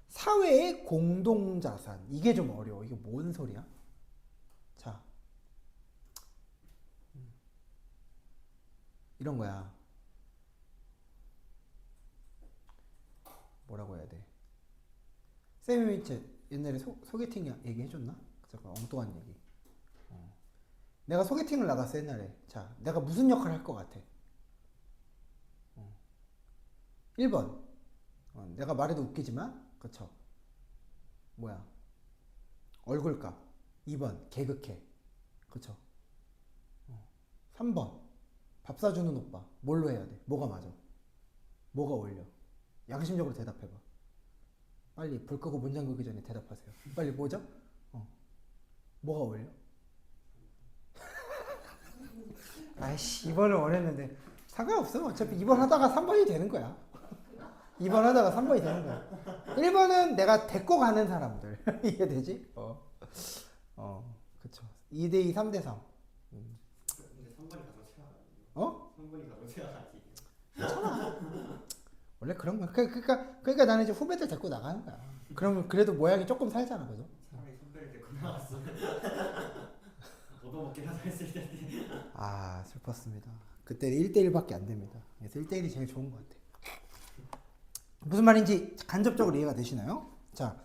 A: 사회의 공동자산. 이게 좀 어려워. 이게 뭔 소리야? 자 이런 거야. 뭐라고 해야 돼? 쌤이 옛날에 소개팅 얘기 해줬나? 잠깐 엉뚱한 얘기. 내가 소개팅을 나갔어 옛날에. 자 내가 무슨 역할을 할 것 같아? 1번 내가 말해도 웃기지만 그쵸? 뭐야? 얼굴값. 2번 개그캐. 그쵸? 3번 밥 사주는 오빠. 뭘로 해야 돼? 뭐가 맞아? 뭐가 어울려? 양심적으로 대답해봐. 빨리 불 끄고 문 잠그기 전에 대답하세요. 빨리 뭐죠? 뭐가 어울려? 아이씨 2번을 원했는데 상관없어. 어차피 2번 하다가 3번이 되는 거야. 2번 하다가 3번이 되는 거야. 1번은 내가 데리고 가는 사람들. 이해되지? 그쵸. 2대2, 3대3.
B: 근데 3번이 가장 최악이야. 3번이 가장 최악이지.
A: 괜찮아. 원래 그런 거야. 그러니까 나는 이제 후배들 데리고 나가는 거야. 그러면 그래도 모양이 조금 살잖아. 그죠?
B: 차라리 선배를 데리고 나왔어. 얻어먹긴 하다 했을 텐데.
A: 아 슬펐습니다. 그때 1대1밖에 안 됩니다. 그래서 1대1이 제일 좋은 것 같아요. 무슨 말인지 간접적으로 이해가 되시나요? 자,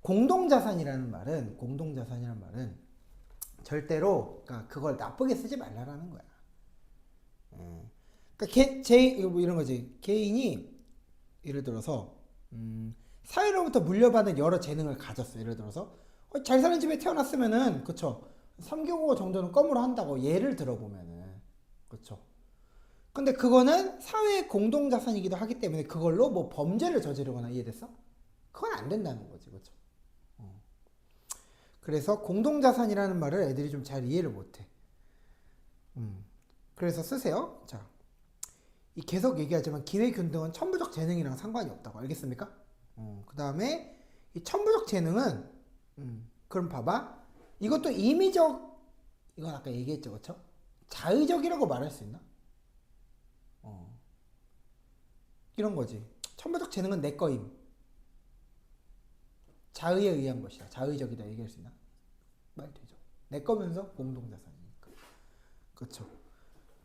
A: 공동자산이라는 말은 절대로 그러니까 그걸 나쁘게 쓰지 말라라는 거야. 그러니까 뭐 이런 거지. 개인이 예를 들어서 사회로부터 물려받은 여러 재능을 가졌어. 예를 들어서 잘 사는 집에 태어났으면은 그쵸. 3개국어 정도는 껌으로 한다고 예를 들어보면은 그쵸. 근데 그거는 사회의 공동자산이기도 하기 때문에 그걸로 뭐 범죄를 저지르거나 이해됐어? 그건 안 된다는 거지. 그쵸. 그래서 공동자산이라는 말을 애들이 좀 잘 이해를 못해. 그래서 쓰세요. 자, 이 계속 얘기하지만 기회균등은 천부적 재능이랑 상관이 없다고. 알겠습니까? 그 다음에 이 천부적 재능은 그럼 봐봐. 이것도 임의적, 이건 아까 얘기했죠. 그쵸? 자의적이라고 말할 수 있나? 이런 거지. 천부적 재능은 내 거임. 자의에 의한 것이다. 자의적이다 얘기할 수 있나? 말 되죠. 내 거면서 공동자산이니까. 그렇죠.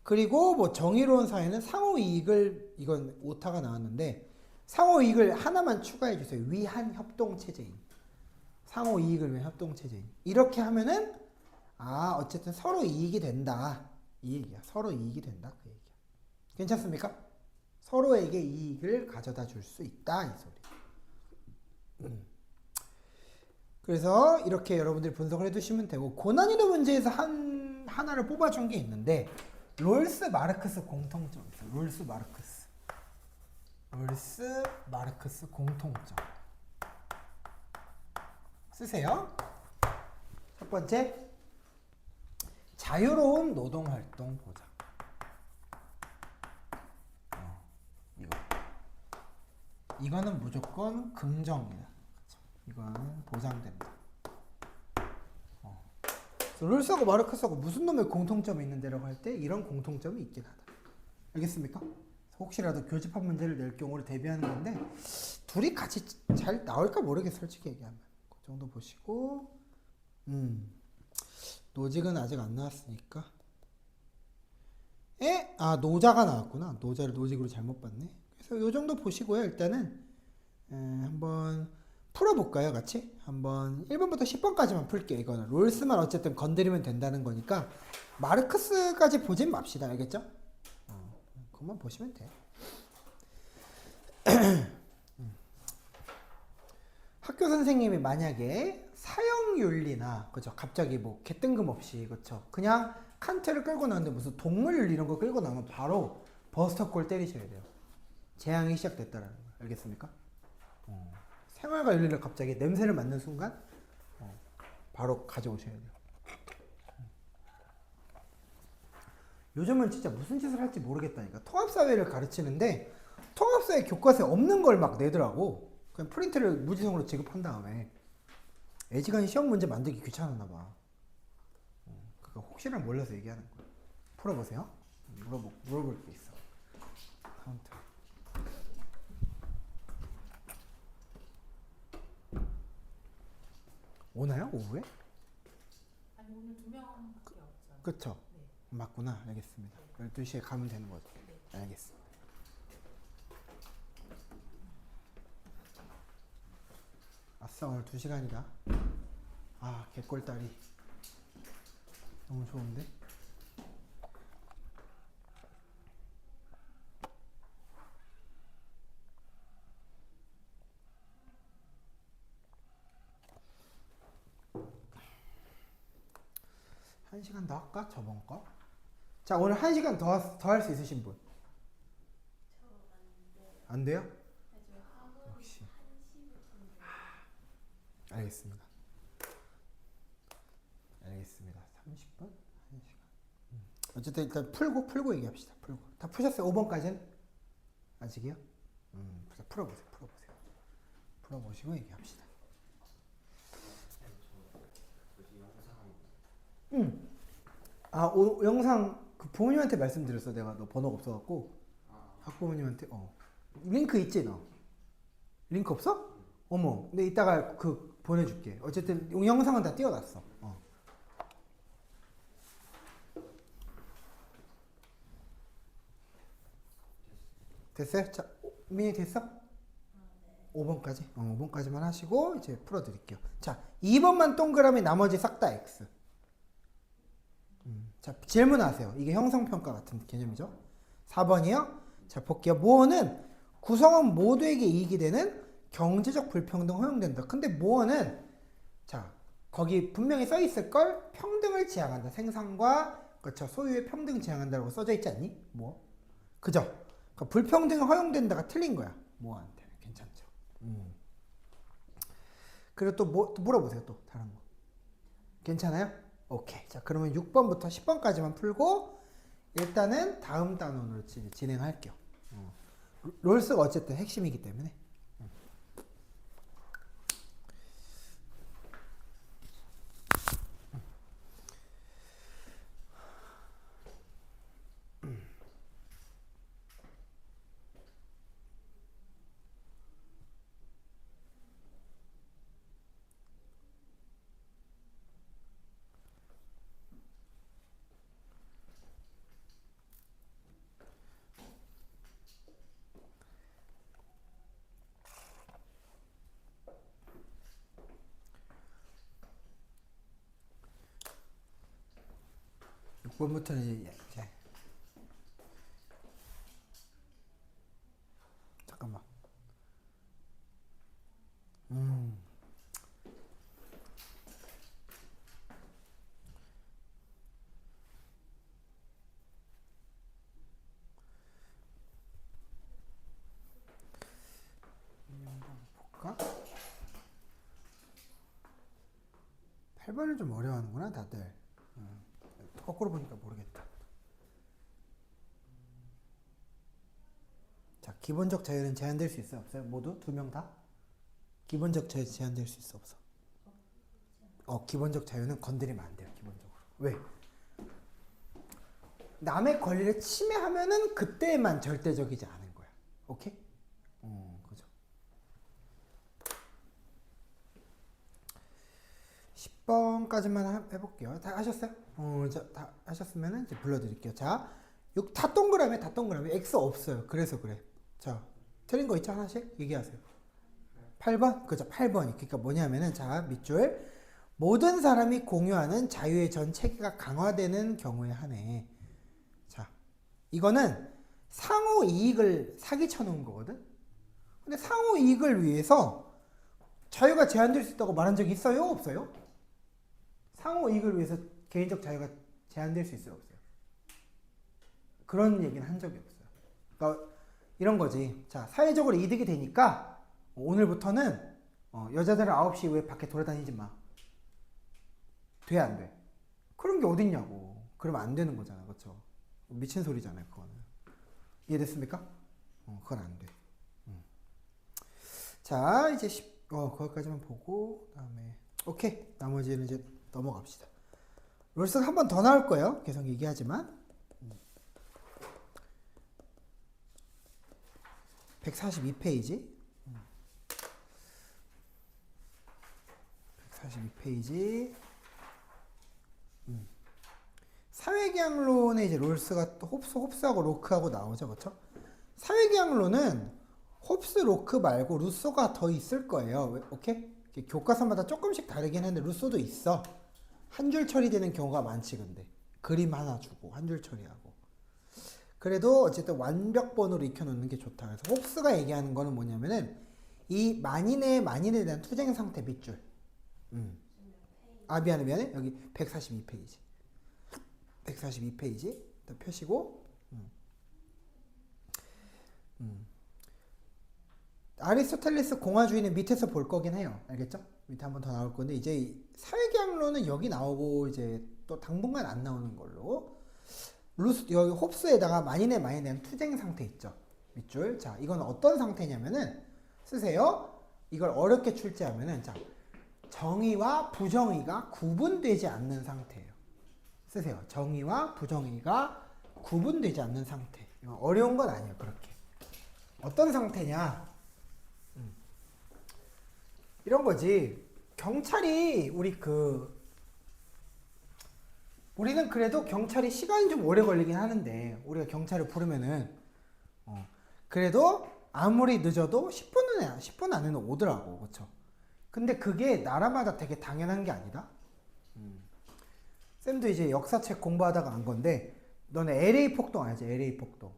A: 그리고 뭐 정의로운 사회는 상호이익을, 이건 오타가 나왔는데 상호이익을 하나만 추가해 주세요. 위한 협동 체제인. 상호 이익을 위한 협동체제인. 이렇게 하면은 어쨌든 서로 이익이 된다. 이 얘기야. 서로 이익이 된다. 그 얘기야. 괜찮습니까? 서로에게 이익을 가져다 줄 수 있다. 이 소리. 그래서 이렇게 여러분들이 분석을 해두시면 되고, 고난이도 문제에서 하나를 뽑아준 게 있는데, 롤스 마르크스 공통점 있어요. 롤스 마르크스 공통점 쓰세요. 첫 번째, 자유로운 노동활동 보장. 이거는 무조건 긍정이다. 그쵸? 이거는 보장된다. 롤스하고 마르크스하고 무슨 놈의 공통점이 있는데라고 할 때 이런 공통점이 있긴 하다. 알겠습니까? 혹시라도 교집합 문제를 낼 경우를 대비하는 건데, 둘이 같이 잘 나올까 모르겠어, 솔직히 얘기하면. 그 정도 보시고, 노직은 아직 안 나왔으니까. 노자가 나왔구나. 노자를 노직으로 잘못 봤네. 그래서 요 정도 보시고요. 일단은 한번 풀어볼까요, 같이? 한번 1번부터 10번까지만 풀게요. 이거는 롤스만 어쨌든 건드리면 된다는 거니까 마르크스까지 보진 맙시다. 알겠죠? 그것만 보시면 돼. 학교 선생님이 만약에 사형윤리나, 그죠? 갑자기 뭐 개뜬금없이, 그쵸? 그냥 칸트를 끌고 나오는데 무슨 동물윤리 이런 거 끌고 나오면 바로 버스터콜 때리셔야 돼요. 재앙이 시작됐다라는 거. 알겠습니까? 생활과 윤리를 갑자기 냄새를 맡는 순간 바로 가져오셔야 돼요. 요즘은 진짜 무슨 짓을 할지 모르겠다니까. 통합사회를 가르치는데 통합사회 교과서에 없는 걸 막 내더라고. 그냥 프린트를 무지성으로 지급한 다음에 애지간히 시험 문제 만들기 귀찮았나 봐. 그거 혹시나 몰라서 얘기하는 거야. 풀어보세요. 물어볼 게 있어. 카운트. 오나요? 오후에?
C: 아니 오늘 2명밖에 없죠.
A: 그쵸?
C: 네.
A: 맞구나. 알겠습니다. 12시에 가면 되는 거죠.
C: 네.
A: 알겠습니다. 아싸, 오늘 2시간이다. 개꿀다리. 너무 좋은데? 한 시간 더 할까? 저번 거? 자, 오늘 1시간 더 할 수 있으신 분? 안 돼요? 역시. 알겠습니다. 30분? 1시간. 어쨌든 일단 풀고 얘기합시다. 풀고. 다 푸셨어요? 5번까지는? 아직이요? 풀어보세요. 풀어보시고 얘기합시다. 영상 그 부모님한테 말씀드렸어. 내가 너 번호가 없어갖고 학부모님한테 링크 있지 너? 링크 없어? 어머, 근데 이따가 그 보내줄게. 어쨌든 영상은 다 띄워놨어. 됐어요? 자, 민이 됐어? 5번까지? 5번까지만 하시고 이제 풀어드릴게요. 자, 2번만 동그라미, 나머지 싹 다 X. 자, 질문하세요. 이게 형성평가 같은 개념이죠. 4번이요. 자, 볼게요. 모어는 구성원 모두에게 이익이 되는 경제적 불평등 허용된다. 근데 모어는 자, 거기 분명히 써 있을 걸 평등을 지향한다. 생산과 그렇죠. 소유의 평등 지향한다고 써져 있지 않니? 뭐? 그죠? 그러니까 불평등이 허용된다가 틀린 거야. 모어한테. 괜찮죠? 그리고 또 물어보세요. 또 다른 거. 괜찮아요? 오케이. 자, 그러면 6번부터 10번까지만 풀고 일단은 다음 단원으로 진행할게요. 롤스가 어쨌든 핵심이기 때문에. 6번부터는 이제 잠깐만. 볼까? 8번을 좀 어려워하는구나 다들. 거꾸로 보니까 모르겠다. 자, 기본적 자유는 제한될 수 있어요? 없어요? 모두? 두 명 다? 기본적 자유 제한될 수 있어? 없어? 기본적 자유는 건드리면 안 돼요. 기본적으로. 왜? 남의 권리를 침해하면은 그때만 절대적이지 않은 거야. 오케이? 그죠. 10번까지만 해볼게요. 다 하셨어요? 다 하셨으면은 이제 불러드릴게요. 자, 다 동그라미, 다 동그라미. X 없어요. 그래서 그래. 자, 틀린 거 있죠? 하나씩? 얘기하세요. 8번? 그죠. 8번이. 그러니까 뭐냐면은, 자, 밑줄. 모든 사람이 공유하는 자유의 전 체계가 강화되는 경우에 한해. 자, 이거는 상호 이익을 사기쳐 놓은 거거든? 근데 상호 이익을 위해서 자유가 제한될 수 있다고 말한 적이 있어요? 없어요? 상호 이익을 위해서 개인적 자유가 제한될 수 있어요? 없어요? 그런 얘기는 한 적이 없어요. 그러니까 이런 거지. 자, 사회적으로 이득이 되니까 오늘부터는 여자들은 9시 이후에 밖에 돌아다니지 마. 돼, 안 돼? 그런 게 어딨냐고. 그러면 안 되는 거잖아. 그쵸? 미친 소리잖아요. 그거는. 이해됐습니까? 그건 안 돼. 자, 이제 거기까지만 보고, 그 다음에, 오케이. 나머지는 이제 넘어갑시다. 롤스가 한 번 더 나올 거예요. 계속 얘기하지만. 142페이지. 142페이지. 사회계약론에 이제 롤스가 또 홉스하고 로크하고 나오죠. 그쵸? 사회계약론은 홉스, 로크 말고 루소가 더 있을 거예요. 오케이? 교과서마다 조금씩 다르긴 한데 루소도 있어. 한 줄 처리되는 경우가 많지. 근데 그림 하나 주고 한 줄 처리하고. 그래도 어쨌든 완벽본으로 익혀놓는 게 좋다. 그래서 홉스가 얘기하는 거는 뭐냐면은 이 만인에 대한 투쟁 상태 밑줄. 미안해. 여기 142페이지. 142페이지. 일단 펴시고. 아리스토텔레스 공화주의는 밑에서 볼 거긴 해요. 알겠죠? 밑에 한 번 더 나올 건데 이제 사회계약론은 여기 나오고 이제 또 당분간 안 나오는 걸로. 여기 홉스에다가 만인에 대한 투쟁 상태 있죠. 밑줄. 자, 이건 어떤 상태냐면은 쓰세요. 이걸 어렵게 출제하면은 자, 정의와 부정의가 구분되지 않는 상태예요. 쓰세요. 정의와 부정의가 구분되지 않는 상태. 이건 어려운 건 아니에요. 그렇게. 어떤 상태냐? 이런 거지. 경찰이 우리는 그래도 경찰이 시간이 좀 오래 걸리긴 하는데 우리가 경찰을 부르면은 그래도 아무리 늦어도 10분 안에는 오더라고. 그쵸? 근데 그게 나라마다 되게 당연한 게 아니다. 쌤도 이제 역사책 공부하다가 안 건데 너네 LA 폭동 알지? LA 폭동.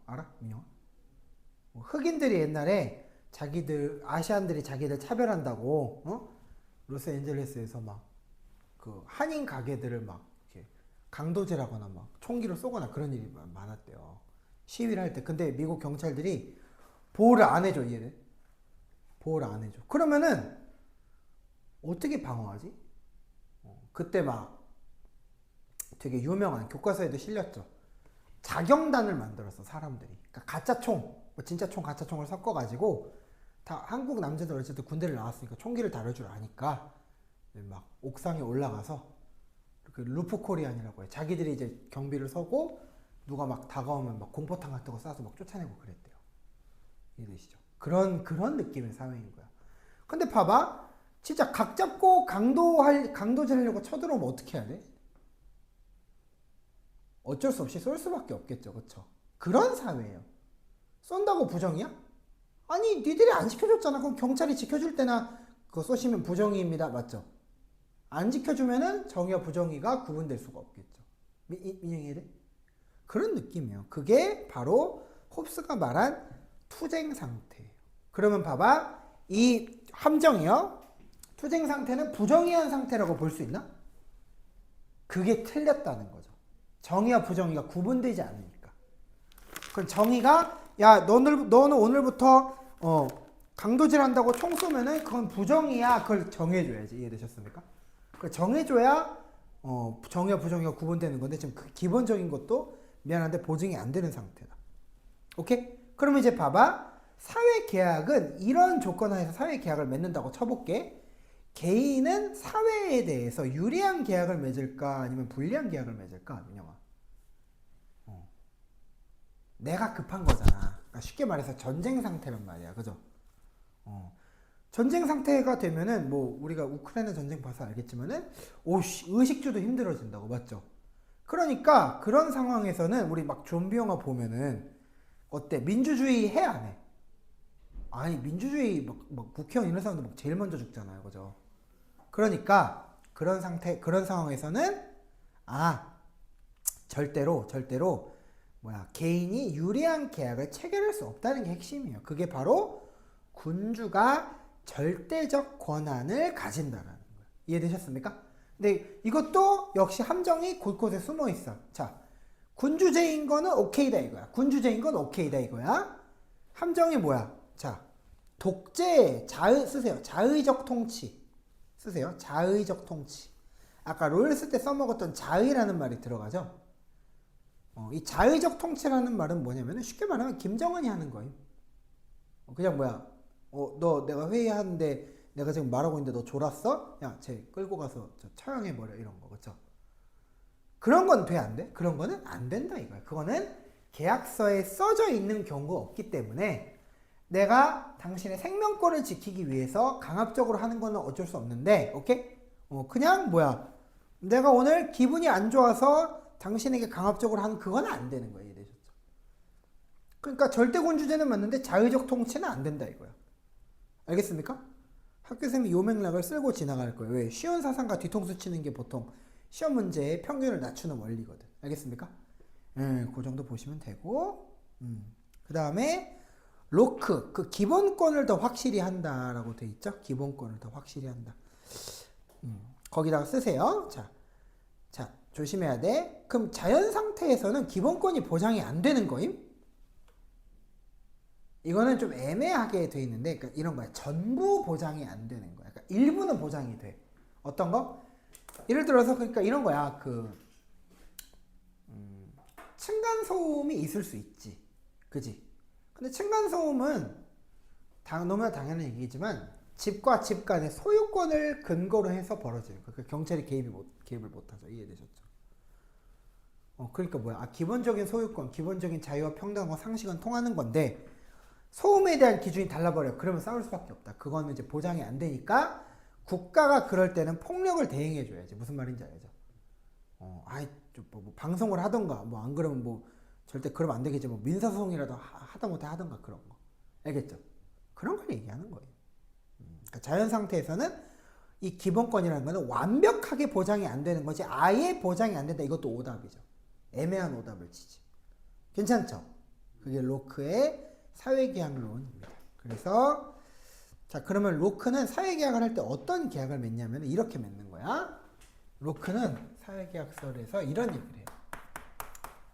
A: 알아? 민영아? 흑인들이 옛날에 아시안들이 자기들 차별한다고 로스앤젤레스에서 막 그 한인 가게들을 막 이렇게 강도질하거나 막 총기로 쏘거나 그런 일이 많았대요. 시위를 할 때. 근데 미국 경찰들이 보호를 안 해줘. 얘를 보호를 안 해줘. 그러면은 어떻게 방어하지? 그때 막 되게 유명한 교과서에도 실렸죠. 자경단을 만들었어. 사람들이. 그러니까 가짜 총, 진짜 총, 가짜 총을 섞어가지고 다 한국 남자들 어쨌든 군대를 나왔으니까 총기를 다룰 줄 아니까 막 옥상에 올라가서 그 루프 코리안이라고 해. 자기들이 이제 경비를 서고 누가 막 다가오면 막 공포탄 같은 거 쏴서 막 쫓아내고 그랬대요. 이해되시죠? 그런 느낌의 사회인 거야. 근데 봐봐. 진짜 각 잡고 강도질 하려고 쳐들어오면 어떻게 해야 돼? 어쩔 수 없이 쏠 수밖에 없겠죠. 그쵸? 그런 사회예요. 쏜다고 부정이야? 아니 니들이 안 지켜줬잖아. 그럼 경찰이 지켜줄 때나 그거 쏘시면 부정이입니다. 맞죠? 안 지켜주면은 정의와 부정의가 구분될 수가 없겠죠. 민영이 돼? 그런 느낌이에요. 그게 바로 홉스가 말한 투쟁 상태예요. 그러면 봐봐. 이 함정이요. 투쟁 상태는 부정의한 상태라고 볼 수 있나? 그게 틀렸다는 거죠. 정의와 부정의가 구분되지 않으니까. 그럼 정의가 야 너는 오늘부터 강도질 한다고 총 쏘면은 그건 부정의야. 그걸 정해줘야지. 이해되셨습니까? 그걸 정해줘야 정의와 부정의가 구분되는 건데 지금 그 기본적인 것도 미안한데 보증이 안 되는 상태다. 오케이? 그러면 이제 봐봐. 사회계약은 이런 조건 하에서 사회계약을 맺는다고 쳐볼게. 개인은 사회에 대해서 유리한 계약을 맺을까 아니면 불리한 계약을 맺을까? 민영아. 내가 급한 거잖아. 그러니까 쉽게 말해서 전쟁 상태란 말이야. 그죠? 전쟁 상태가 되면은 뭐 우리가 우크라이나 전쟁 봐서 알겠지만은 오씨 의식주도 힘들어진다고. 맞죠? 그러니까 그런 상황에서는 우리 막 좀비 영화 보면은 어때? 민주주의 해 안 해? 아니 민주주의 막 국회의원 이런 사람들 막 제일 먼저 죽잖아요. 그죠? 그러니까 그런 상황에서는 절대로 개인이 유리한 계약을 체결할 수 없다는 게 핵심이에요. 그게 바로 군주가 절대적 권한을 가진다라는 거예요. 이해되셨습니까? 근데 이것도 역시 함정이 곳곳에 숨어 있어. 자, 군주제인 거는 오케이다 이거야. 군주제인 건 오케이다 이거야. 함정이 뭐야? 자, 독재, 쓰세요. 자의적 통치. 쓰세요. 자의적 통치. 아까 롤스 때 써먹었던 자의라는 말이 들어가죠? 이 자의적 통치라는 말은 뭐냐면 쉽게 말하면 김정은이 하는 거예요. 그냥 너 내가 회의하는데 내가 지금 말하고 있는데 너 졸았어? 야, 쟤 끌고 가서 처형해버려. 이런 거. 그쵸? 그런 건 돼? 안 돼? 그런 거는 안 된다 이거야. 그거는 계약서에 써져 있는 경우가 없기 때문에 내가 당신의 생명권을 지키기 위해서 강압적으로 하는 거는 어쩔 수 없는데, 오케이? 그냥 내가 오늘 기분이 안 좋아서 당신에게 강압적으로 하는 그건 안 되는 거예요. 이해되셨죠? 그러니까 절대군주제는 맞는데 자의적 통치는 안 된다 이거야. 알겠습니까? 학교생이 요 맥락을 쓸고 지나갈 거예요. 왜? 쉬운 사상과 뒤통수 치는 게 보통 시험 문제의 평균을 낮추는 원리거든. 알겠습니까? 그 정도 보시면 되고, 그 다음에 로크, 그 기본권을 더 확실히 한다라고 돼 있죠. 기본권을 더 확실히 한다. 거기다가 쓰세요. 자, 조심해야 돼. 그럼 자연 상태에서는 기본권이 보장이 안 되는 거임? 이거는 좀 애매하게 돼 있는데, 그러니까 이런 거야. 전부 보장이 안 되는 거야. 그러니까 일부는 보장이 돼. 어떤 거? 예를 들어서 그러니까 이런 거야. 층간소음이 있을 수 있지. 그지? 근데 층간소음은 너무나 당연한 얘기지만 집과 집 간의 소유권을 근거로 해서 벌어지는 거예요. 그러니까 경찰이 개입을 못하죠. 이해되셨죠? 그러니까 기본적인 소유권, 기본적인 자유와 평등과 상식은 통하는 건데 소음에 대한 기준이 달라버려. 그러면 싸울 수밖에 없다. 그거는 이제 보장이 안 되니까 국가가 그럴 때는 폭력을 대행해줘야지. 무슨 말인지 알죠? 방송을 하던가, 안 그러면 절대 그러면 안 되겠지. 민사소송이라도 하다못해 하던가 그런 거. 알겠죠? 그런 걸 얘기하는 거예요. 그러니까 자연 상태에서는 이 기본권이라는 거는 완벽하게 보장이 안 되는 거지 아예 보장이 안 된다. 이것도 오답이죠. 애매한 오답을 치지. 괜찮죠? 그게 로크의 사회계약론입니다. 그래서 자, 그러면 로크는 사회계약을 할 때 어떤 계약을 맺냐면 이렇게 맺는 거야. 로크는 사회계약서에서 이런 얘기를 해요.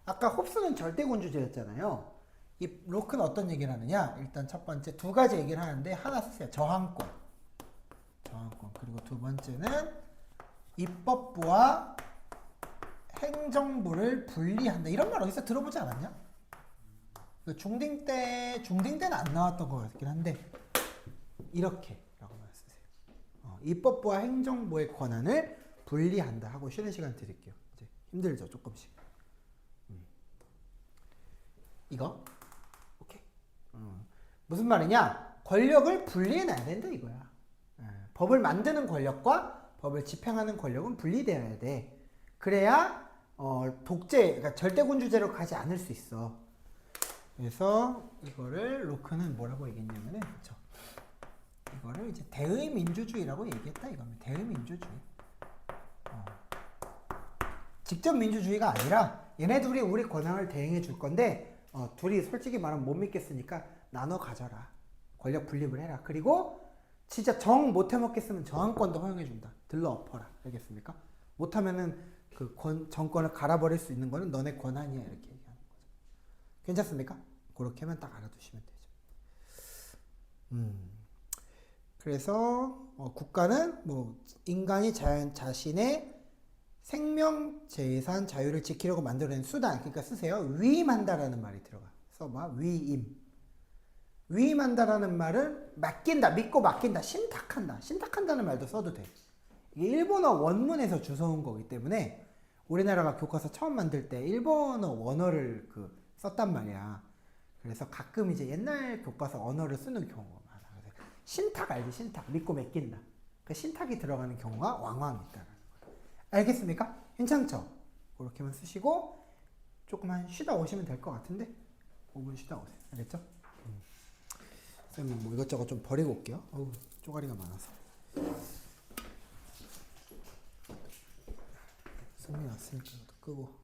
A: 아까 홉스는 절대군주제였잖아요. 이 로크는 어떤 얘기를 하느냐? 일단 첫 번째 두 가지 얘기를 하는데 하나 쓰세요. 저항권. 그리고 두 번째는 입법부와 행정부를 분리한다. 이런 말 어디서 들어보지 않았냐? 중딩 때는 안 나왔던 것 같긴 한데 이렇게라고만 쓰세요. 입법부와 행정부의 권한을 분리한다 하고 쉬는 시간 드릴게요. 이제 힘들죠, 조금씩. 이거 오케이. 무슨 말이냐? 권력을 분리해놔야 된다 이거야. 법을 만드는 권력과 법을 집행하는 권력은 분리되어야 돼. 그래야 독재, 그러니까 절대군주제로 가지 않을 수 있어. 그래서 이거를 로크는 뭐라고 얘기했냐면은, 그쵸? 이거를 이제 대의민주주의라고 얘기했다 이겁니다. 대의민주주의. 직접 민주주의가 아니라 얘네 둘이 우리 권한을 대행해 줄 건데 둘이 솔직히 말하면 못 믿겠으니까 나눠 가져라. 권력 분립을 해라. 그리고 진짜 정 못해 먹겠으면 저항권도 허용해 준다. 들러 엎어라. 알겠습니까? 못하면은 그 정권을 갈아버릴 수 있는 거는 너네 권한이야. 이렇게 얘기하는 거죠. 괜찮습니까? 그렇게 하면 딱 알아두시면 되죠. 그래서 국가는 뭐 인간이 자신의 생명, 재산, 자유를 지키려고 만들어낸 수단, 그러니까 쓰세요. 위임한다라는 말이 들어가. 써봐. 위임. 위임한다라는 말은 맡긴다, 믿고 맡긴다, 신탁한다. 신탁한다는 말도 써도 돼. 이게 일본어 원문에서 주워온 거기 때문에 우리나라가 교과서 처음 만들 때 일본어 원어를 썼단 말이야. 그래서 가끔 이제 옛날 교과서 언어를 쓰는 경우가 많아. 그래서 신탁 알지? 신탁. 믿고 맡긴다. 그 신탁이 들어가는 경우가 왕왕 있다는 거예요. 알겠습니까? 괜찮죠? 그렇게만 쓰시고 조금만 쉬다 오시면 될 것 같은데 5분 쉬다 오세요. 알겠죠? 쌤은 뭐 이것저것 좀 버리고 올게요. 어우, 쪼가리가 많아서. 승리 났으니까 이것도 끄고.